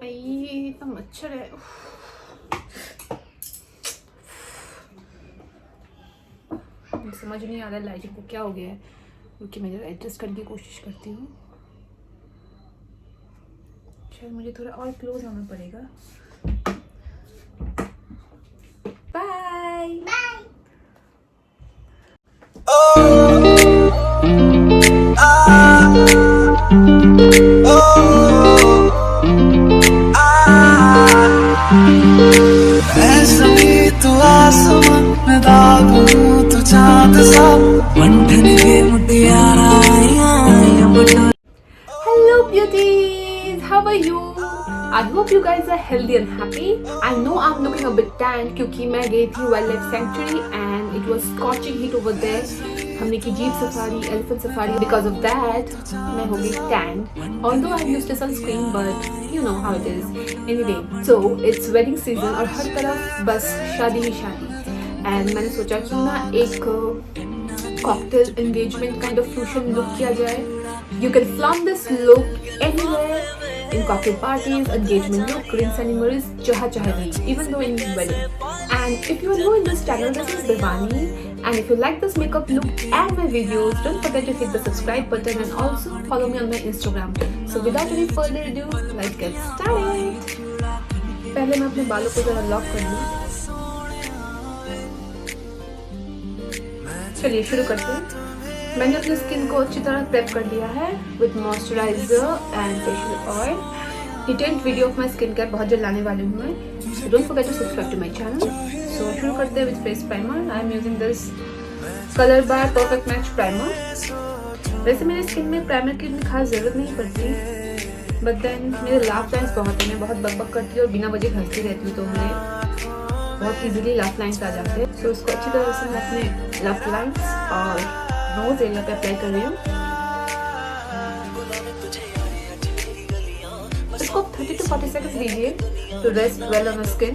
ये इतना मच्छर है। समझ नहीं आ रहा है लाइटिंग को क्या हो गया है, क्योंकि मैं जरा एडजस्ट करने की कोशिश करती हूँ। शायद मुझे थोड़ा और क्लोज आना पड़ेगा। Bye bye. तू आसमां मैं दागू तू चांद सा बंधन के मुटियारा Hello beauties, how are you? I hope you guys are healthy and happy. I know I'm looking a bit tanned क्योंकि मैं गई थी wildlife sanctuary and it was scorching heat over there. हमने की jeep safari, elephant safari. Because of that, मैं हो गई tanned. Although I used a sunscreen, but you know how it is. Anyway, so it's wedding season और हर तरफ बस शादी ही शादी. And मैंने सोचा कि ना एक cocktail engagement kind of fusion look किया जाए. You can flaunt this look anywhere, in cocktail parties, engagement look, ring ceremonies, jaha chahe nahi, even though in wedding. And if you are new in this channel, this is Devani. And if you like this makeup look and my videos, don't forget to hit the subscribe button and also follow me on my Instagram. So without any further ado, let's get started. पहले मैं अपने बालों को जरा lock कर लूँ. चलिए शुरू करते हैं. मैंने अपनी स्किन को अच्छी तरह प्रेप कर लिया है with moisturiser and facial oil. Detailed video of my skin care बहुत जल्द लाने वाली हूँ मैं. So don't forget to subscribe to my channel. So शुरू करते हैं with face primer. I am using this colour bar perfect match primer. वैसे मेरी स्किन में प्राइमर की इतनी खास ज़रूरत नहीं पड़ती, बट देन मेरे लाफ लाइन्स बहुत हैं. मैं बहुत बकबक करती हूँ और बिना वजह हंसती रहती हूँ, तो मुझे बहुत ईजिली लाफ लाइन्स आ जाते हैं. सो इसको अच्छी तरह से मैं अपने लाफ लाइन्स और नोज एरिया पे अप्लाई कर रही हूँ. इसको 30 to 40 सेकंड्स दीजिए to rest well on the skin.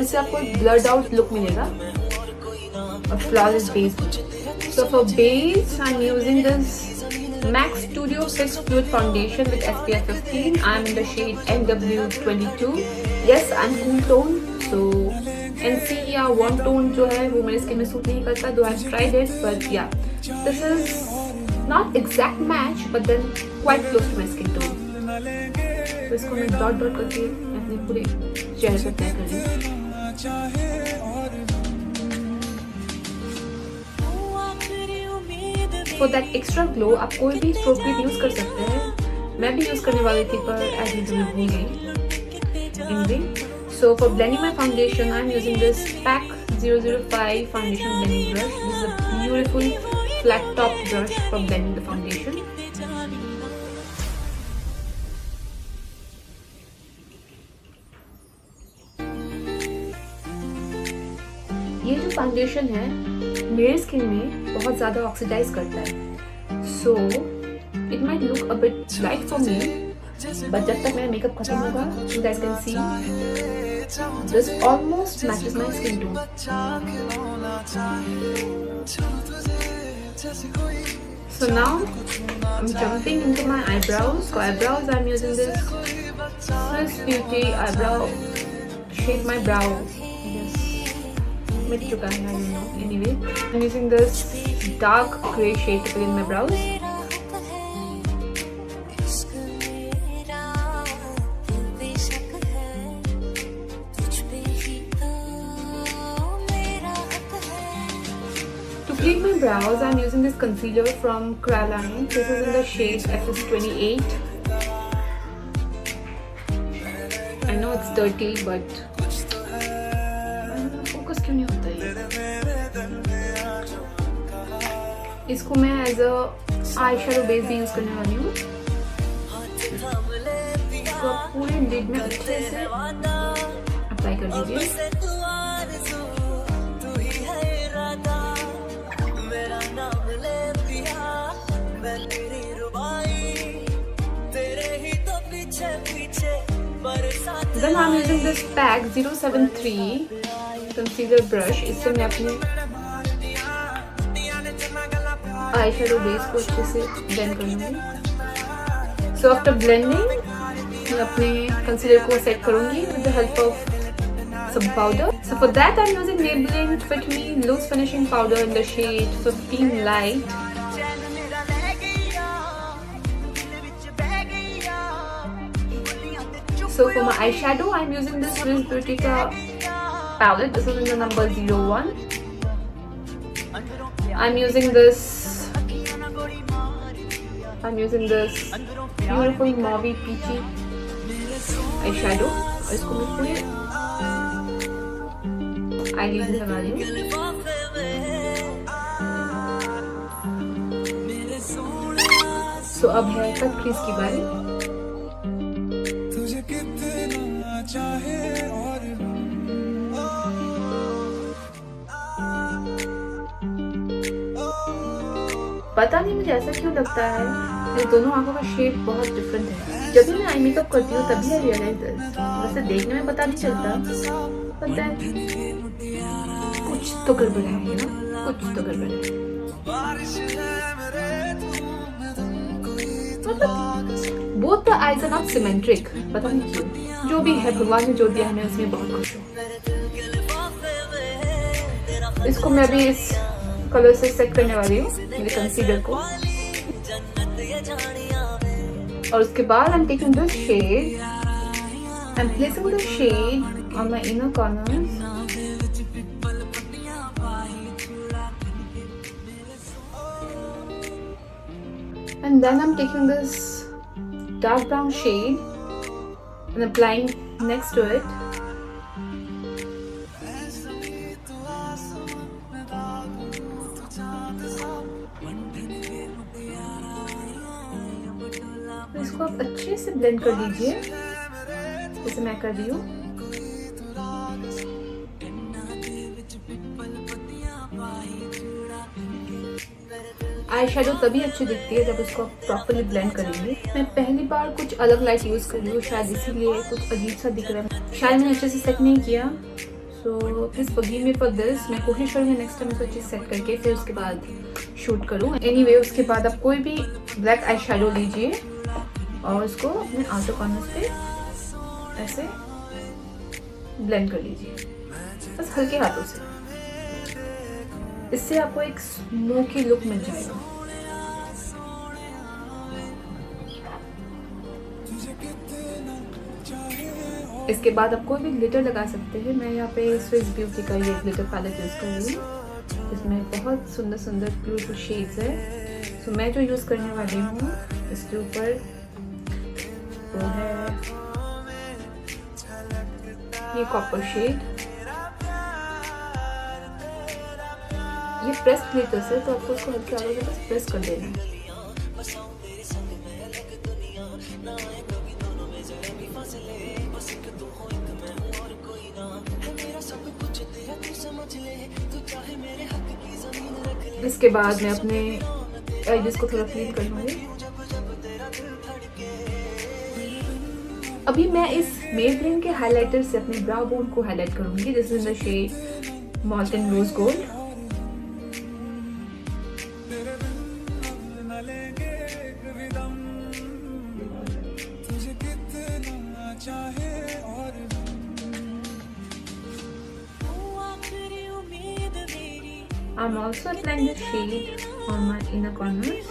इससे आपको ब्लड आउट लुक मिलेगा और flawless base. So for base I am using this MAC Studio Fix Fluid Foundation with SPF 15. I am in the shade NW22. Yes, I am cool tone. So NC या warm tone जो है वो मेरे skin में suit नहीं करता. Though I've tried it, but yeah, this is not exact match, but then quite close to my skin tone. तो इसको मैं डॉट डॉट करके अपने पूरे चेहरे पर अप्लाई कर रही हूँ. For that extra glow आप कोई भी स्ट्रोक क्रीम यूज़ कर सकते हैं. मैं भी यूज़ करने वाली थी पर एज यूजुअल मैं भूल गई. Anyway, so for blending my foundation, I'm using this PAC 005 foundation blending brush. This is a beautiful flat top brush for blending the foundation. ये जो फाउंडेशन है मेरे स्किन में बहुत ज़्यादा ऑक्सीडाइज करता है. So it might look a bit light for me, but जब तक मेरा मेकअप खत्म होगा you guys can see this almost matches my skin tone. So now I'm jumping into my eyebrows. For eyebrows I'm using this Swiss Beauty eyebrow shape my brow. मिट चुका है. I don't know. Anyway, I'm using this dark grey shade to fill in my brows. To create my brows, I'm using this concealer from Cryoline. This is in the shade FS28. I know it's dirty, but क्यों नहीं होता ये. इसको मैं as a eye shadow base भी use करने वाली हूँ. इसको आप पूरे लिड में अच्छे से अप्लाई कर दीजिए. Then I'm using this PAC 073 concealer brush. इससे मैं अपने आई शैडो बेस को अच्छे से ब्लेंड कर लूँगी. सो आफ्टर ब्लेंडिंग मैं अपने कंसीलर को सेट करूंगी with the help of some powder. So for that I'm using Maybelline Fit Me Loose Finishing Powder in the shade 15 Light. So for my eyeshadow I'm using this Swiss Beauty palette. This is in the number 01. I'm using this beautiful mauve peachy eyeshadow. और इसको मैं पूरे eyelid में लगा रही हूँ. सो अब है कट क्रीज की बारी. तुझे कितना चाहे और पता नहीं मुझे ऐसा क्यों लगता है ये दोनों आंखों का शेप बहुत डिफरेंट है. जब भी मैं आई मेकअप करती हूँ तभी आई रियलाइज दिस. वैसे देखने में पता नहीं चलता पता है कुछ तो गड़बड़ है ना, कुछ तो गड़बड़ है. मतलब both the eyes are not symmetric. पता नहीं क्यों. जो भी है भगवान ने जो दिया है मैं उसमें बहुत खुश हूँ. इसको मैं अभी इस कलर से सेट करने वाली हूँ मेरे कंसीलर को. और उसके बाद I'm taking this shade. I'm placing the shade on my inner corners. And then I'm taking this dark brown shade and applying next to it. इसको आप अच्छे से ब्लेंड कर लीजिए जैसे मैं कर रही हूँ. आई शेडो तभी अच्छी दिखती है जब उसको आप प्रॉपरली ब्लेंड करेंगे. मैं पहली बार कुछ अलग लाइट यूज़ कर रही हूँ, शायद इसीलिए कुछ अजीब सा दिख रहा है. शायद मैंने अच्छे से सेट नहीं किया. So please forgive me for this. मैं कोशिश करूँगी नेक्स्ट टाइम इसको अच्छे से सेट करके फिर उसके बाद शूट करूँ. एनीवे उसके बाद आप कोई भी ब्लैक आई शेडो लीजिए और उसको अपने आउटर कॉर्नर्स पे ऐसे ब्लेंड कर लीजिए बस हल्के हाथों से. इससे आपको एक स्मोकी लुक मिल जाएगा. इसके बाद आप कोई भी ग्लिटर लगा सकते हैं. मैं यहाँ पे स्विस ब्यूटी का ये ग्लिटर पैलेट यूज़ कर रही हूँ. इसमें बहुत सुंदर सुंदर ब्यूटीफुल शेड्स है. तो मैं जो यूज़ करने वाली हूँ इसके ऊपर वो है ये कॉपर शेड. ये प्रेस ग्लिटर है तो आपको उसको हल्के आगे से बस प्रेस कर देना है. इसके बाद मैं अपने एजेस को थोड़ा क्लीन कर लूँगी. अभी मैं इस मेबलिन के हाइलाइटर से अपने ब्राउ बोन को हाईलाइट करूंगी. This is in the shade molten rose gold. I'm also applying the shade on my inner corners.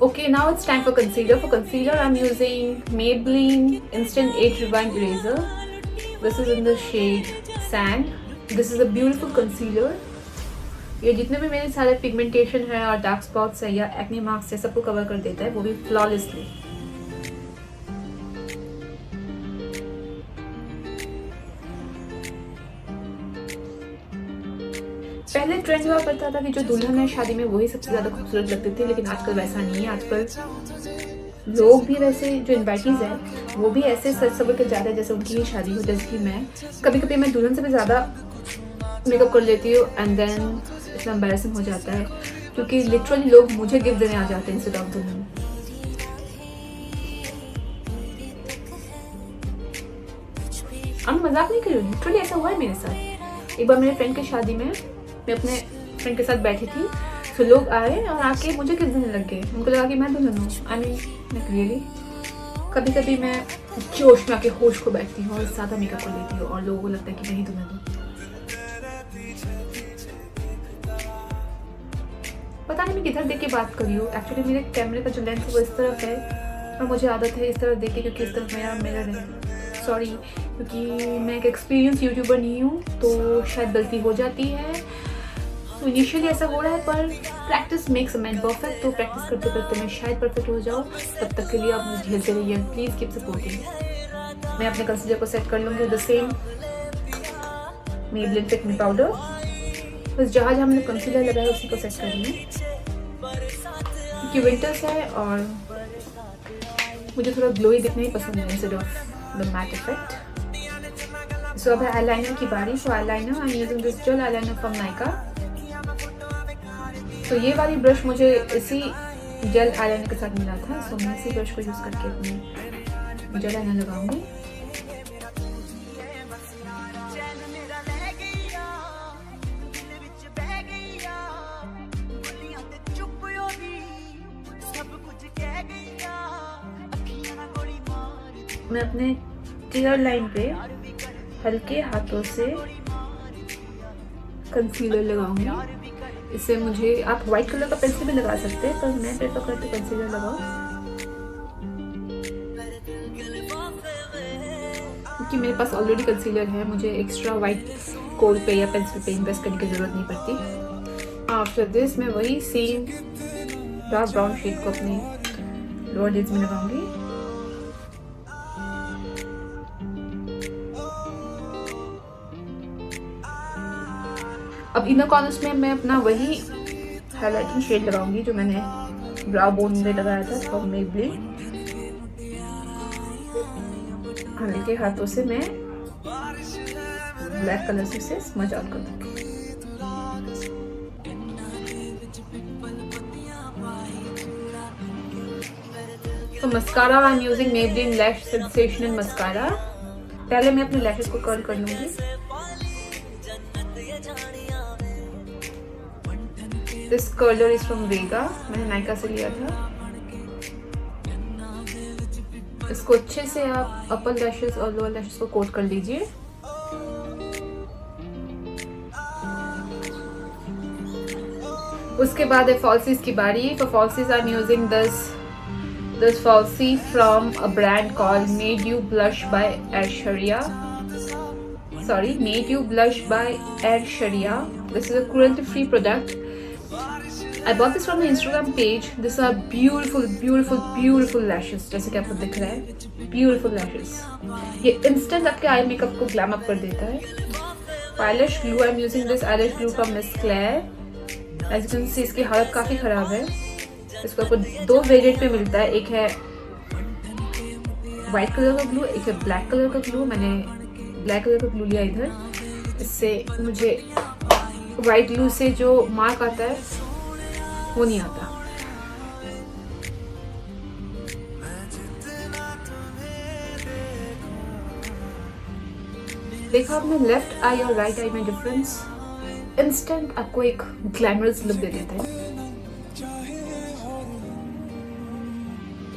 Okay, now it's time for concealer. For concealer, I'm using Maybelline Instant Age Rewind Eraser. This is in the shade Sand. This is a beautiful concealer. ये जितने भी मेरे सारे pigmentation है और dark spots है या acne marks है सबको कवर कर देता है, वो भी फ्लॉलेसली. पहले ट्रेंड हुआ करता था कि जो दुल्हन है शादी में वही सबसे ज़्यादा खूबसूरत लगते थे, लेकिन आजकल वैसा नहीं है. आजकल लोग भी वैसे जो इन्वाइटीज़ हैं वो भी ऐसे सज सवर के जाते हैं जैसे उनकी ही शादी हो. जैसे कि मैं कभी कभी मैं दुल्हन से भी ज़्यादा मेकअप कर लेती हूँ एंड देन इतना एम्बैरेसिंग हो जाता है क्योंकि लिटरली लोग मुझे गिफ्ट देने आ जाते हैं इंस्टेड ऑफ दुल्हन. मैं मजाक नहीं कर रही हूँ, लिटरली ऐसा हुआ है मेरे साथ. एक बार मेरे फ्रेंड की शादी में मैं अपने फ्रेंड के साथ बैठी थी. फिर लोग आए और आके मुझे किस दिन लग गए, उनको लगा कि मैं दुल्हन हूँ। आई मीन रियली कभी कभी मैं जोश में आके होश को बैठती हूँ और ज़्यादा मेकअप कर लेती हूँ और लोगों को लगता है कि नहीं दुल्हन हूँ। पता नहीं मैं किधर देख के बात कर रही हूँ। एक्चुअली मेरे कैमरे का जो लेंस है वो इस तरफ है और मुझे आदत है इस तरफ देख के, क्योंकि इस तरफ मेरा मिरर है। सॉरी, क्योंकि मैं एक एक्सपीरियंस यूट्यूबर नहीं हूँ तो शायद गलती हो जाती है। तो इनिशियली ऐसा हो रहा है, पर practice makes a man perfect. तो प्रैक्टिस करते करते मैं शायद परफेक्ट हो जाऊँ। तब तक के लिए आप मुझे झेलते रहिए, प्लीज़ कीप सपोर्टिंग। मैं अपने कंसीलर को सेट कर लूँगी the same Maybelline fit me powder. बस जहाँ जहाँ हमने कंसीलर लगाया उसी को सेट कर रही हूँ, क्योंकि विंटर्स है और मुझे थोड़ा ग्लोई दिखना ही पसंद है instead of the matte effect. So अब है आईलाइनर की बारी। So eyeliner I am using this gel eyeliner from Nykaa. तो ये वाली ब्रश मुझे इसी जेल आईलाइनर के साथ मिला था। सो मैं इसी ब्रश को यूज़ करके अपनी जेल आईलाइनर लगाऊंगी। मैं अपने टीयर लाइन पे हल्के हाथों से कंसीलर लगाऊंगी। इससे मुझे आप वाइट कलर का पेंसिल भी लगा सकते हैं, पर मैं प्रेफर करती हूँ कंसीलर लगाओ, क्योंकि मेरे पास ऑलरेडी कंसीलर है। मुझे एक्स्ट्रा वाइट कोल पे या पेंसिल पे इन्वेस्ट करने की ज़रूरत नहीं पड़ती। आफ्टर दिस मैं वही सेम डार्क ब्राउन शेड को अपने लोअर लिड्स में लगाऊंगी। अब इनर कॉर्नर्स में मैं अपना वही हाइलाइटिंग शेड लगाऊंगी जो मैंने ब्राउ बोन में लगाया था फ्रॉम मेबलिन। हल्के हाथों से मैं ब्लैक कलर से उसे स्मज आउट कर दूंगी। तो mascara I am using Maybelline lash sensational mascara. पहले मैं अपने लैशेस को कर्ल कर लूंगी। दिस कर्लर इज फ्रॉम वेगा, मैंने नायका से लिया था। इसको अच्छे से आप अपर लैशेस और लोअर लैशेस को कोट कर लीजिए। उसके बाद है फॉल्सीज की बारी। For fallacies I am using this falsie from a brand called Made You Blush by Aishwarya. Sorry, Made You Blush by Aishwarya. This is a cruelty-free product. I bought this from the Instagram page. These are beautiful, beautiful, beautiful lashes. जैसे कि आपको दिख रहा है, beautiful lashes. ये instant आपके eye makeup को glam up कर देता है। eyelash glue, I'm using this eyelash glue from Miss Claire. As you can see, इसकी हालत काफ़ी ख़राब है। इसको आपको दो वेरिएंट पे मिलता है, एक है वाइट कलर का ग्लू, एक है ब्लैक कलर का ग्लू। मैंने ब्लैक कलर का ग्लू लिया इधर। इससे मुझे वाइट ग्लू से जो मार्क आता है वो नहीं आता। देखा आपने लेफ्ट आई और राइट आई में डिफरेंस? इंस्टेंट आपको एक ग्लैमरस लुक दे देता है।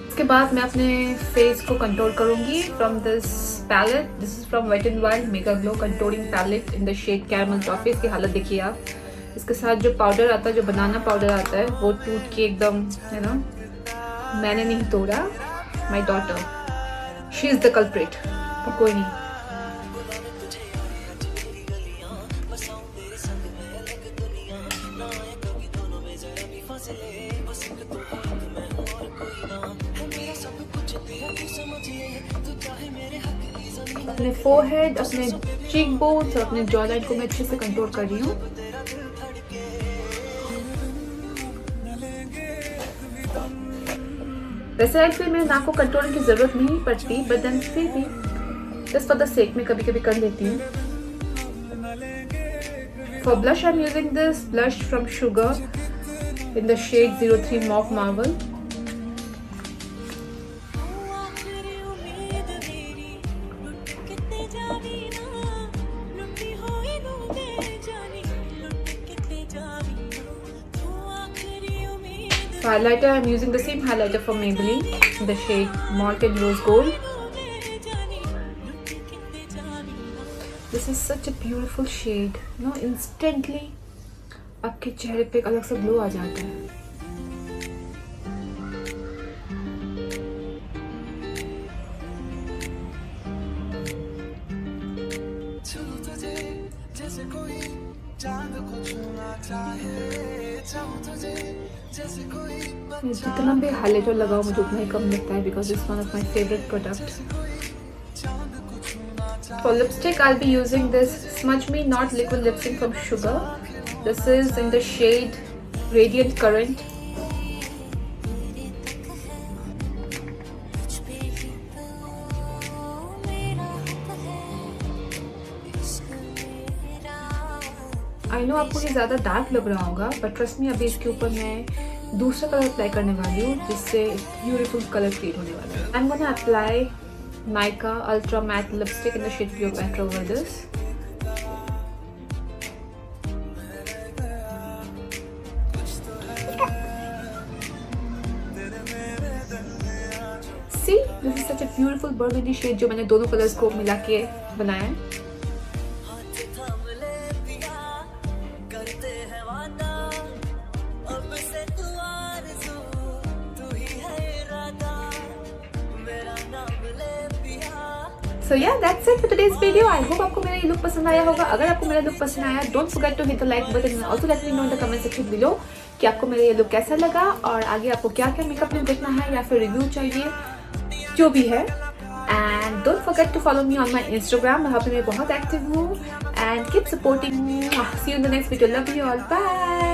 इसके बाद मैं अपने फेस को कंटूर करूंगी from this palette. This is from wet and wild mega glow contouring palette in the shade caramel toffee. इसकी हालत देखिए आप। इसके साथ जो पाउडर आता है, जो बनाना पाउडर आता है, वो टूट के एकदम मैंने नहीं तोड़ा, my daughter she is the culprit, कोई नहीं। अपने फोरहेड, अपने चीक बोन्स और अपने जॉ लाइन को मैं अच्छे से कंट्रोल कर रही हूँ। वैसे एक्चुअली मेरे नाक को कंट्रोल की जरूरत नहीं पड़ती, बट देन फिर भी जस्ट फॉर द सेक में कभी कभी कर लेती हूँ। For blush I am using this blush from Sugar in the shade 03 mauve marble. highlighter, I'm using the same highlighter from Maybelline in the shade Molten Rose Gold. This is such a beautiful shade. You know, instantly आपके चेहरे पे एक अलग सा glow आ जाता है. जितना भी हाइलाइटर लगाओ मुझे उतना ही कम लगता है because it's one of my favorite products. For lipstick, I'll be using this Smudge Me Not Liquid Lipstick from Sugar. This is in the shade Radiant Current. I know आपको ये ज़्यादा डार्क लग रहा होगा, बट ट्रस्ट मी अभी इसके ऊपर मैं दूसरा कलर अप्लाई करने वाली हूँ जिससे ब्यूटीफुल कलर क्रिएट होने वाला है. I am gonna apply Nykaa Ultra Matte Lipstick in the shade Cleopatra over this. See, this is such a beautiful burgundy shade जो मैंने दोनों कलर्स को मिला के बनाया है. So yeah, that's it for today's video. I hope आपको मेरा ये लुक पसंद आया होगा. अगर आपको मेरा लुक पसंद आया, don't forget to hit the like button and also let me know in the comment section below कि आपको मेरा ये लुक कैसा लगा और आगे आपको क्या क्या मेकअप लुक देखना है या फिर रिव्यू चाहिए, जो भी है. And don't forget to follow me on my Instagram. वहाँ पे मैं बहुत एक्टिव हूँ. And keep supporting me. See you in the next video. Love you all. Bye.